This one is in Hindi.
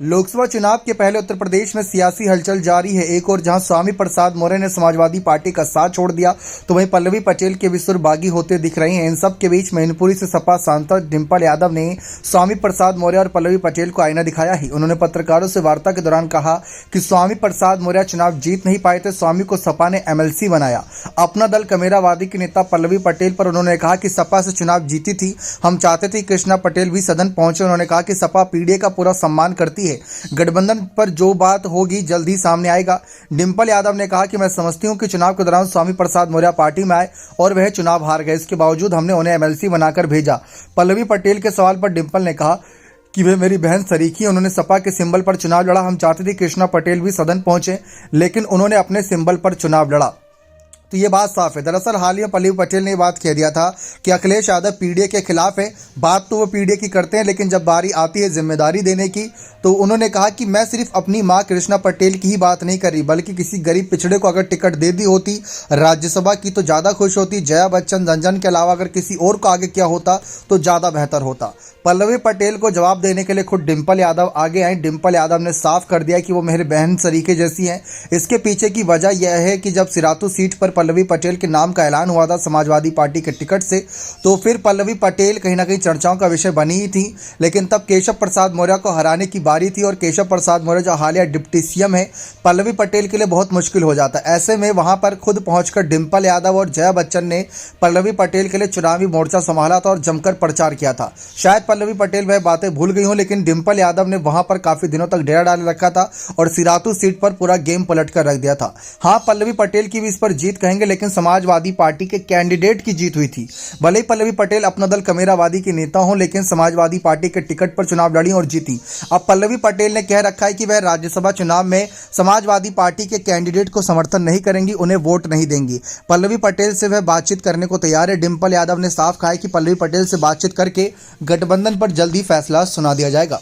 लोकसभा चुनाव के पहले उत्तर प्रदेश में सियासी हलचल जारी है। एक और जहां स्वामी प्रसाद मौर्य ने समाजवादी पार्टी का साथ छोड़ दिया, तो वहीं पल्लवी पटेल के भी सुर बागी होते दिख रहे हैं। इन सब के बीच मैनपुरी से सपा सांसद डिंपल यादव ने स्वामी प्रसाद मौर्य और पल्लवी पटेल को आईना दिखाया ही। उन्होंने पत्रकारों से वार्ता के दौरान कहा कि स्वामी प्रसाद मौर्य चुनाव जीत नहीं पाए थे, स्वामी को सपा ने एमएलसी बनाया। अपना दल कमेरावादी की नेता पल्लवी पटेल पर उन्होंने कहा कि सपा से चुनाव जीती थी, हम चाहते थे कृष्णा पटेल भी सदन पहुंचे। उन्होंने कहा कि सपा पीडीए का पूरा सम्मान करती है, गठबंधन पर जो बात होगी जल्द ही सामने आएगा। डिंपल यादव ने कहा कि मैं समझती हूं कि चुनाव के दौरान स्वामी प्रसाद मौर्य पार्टी में आए और वह चुनाव हार गए, इसके बावजूद हमने उन्हें एमएलसी बनाकर भेजा। पल्लवी पटेल के सवाल पर डिंपल ने कहा कि वे मेरी बहन सरीखी, उन्होंने सपा के सिंबल पर चुनाव लड़ा। हम चाहते थे कृष्णा पटेल भी सदन पहुंचे, लेकिन उन्होंने अपने सिंबल पर चुनाव लड़ा। तो ये बात साफ है। दरअसल हाल ही में पल्लवी पटेल ने बात कह दिया था कि अखिलेश यादव पीडीए के खिलाफ है। बात तो वो पीडीए की करते हैं, लेकिन जब बारी आती है जिम्मेदारी देने की, तो उन्होंने कहा कि मैं सिर्फ अपनी मां कृष्णा पटेल की ही बात नहीं कर रही, बल्कि किसी गरीब पिछड़े को अगर टिकट दे दी होती राज्यसभा की तो ज़्यादा खुश होती। जया बच्चन रंजन के अलावा अगर किसी और को आगे किया होता तो ज़्यादा बेहतर होता। पल्लवी पटेल को जवाब देने के लिए खुद डिंपल यादव आगे आए। डिंपल यादव ने साफ कर दिया कि वो मेरी बहन सरीखे जैसी हैं। इसके पीछे की वजह यह है कि जब सिरातू सीट पर पल्लवी पटेल के नाम का ऐलान हुआ था समाजवादी पार्टी के टिकट से, तो फिर पल्लवी पटेल कहीं ना कहीं चर्चाओं का विषय बनी ही थी। लेकिन तब केशव प्रसाद मौर्य को हराने की बारी थी और केशव प्रसाद मौर्य जो हालिया डिप्टी सीएम है, पल्लवी पटेल के लिए बहुत मुश्किल हो जाता। ऐसे में वहां पर खुद पहुंचकर डिंपल यादव और जया बच्चन ने पल्लवी पटेल के लिए चुनावी मोर्चा संभाला था और जमकर प्रचार किया था। शायद पल्लवी पटेल वह बातें भूल गई हों, लेकिन डिंपल यादव ने वहां पर काफी दिनों तक डेरा डाल रखा था और सिरातू सीट पर पूरा गेम पलट कर रख दिया था। हाँ, पल्लवी पटेल की भी इस पर जीत कहेंगे, लेकिन समाजवादी पार्टी के कैंडिडेट की जीत हुई थी। भले ही पल्लवी पटेल अपना दल कमेरावादी के नेता हों, लेकिन समाजवादी पार्टी के टिकट पर चुनाव लड़ी और जीती। अब पल्लवी पटेल ने कह रखा है कि वह राज्यसभा चुनाव में समाजवादी पार्टी के कैंडिडेट को समर्थन नहीं करेंगी, उन्हें वोट नहीं देंगी। पल्लवी पटेल से वह बातचीत करने को तैयार है। डिंपल यादव ने साफ कहा है कि पल्लवी पटेल से बातचीत करके गठबंधन पर जल्द ही फैसला सुना दिया जाएगा।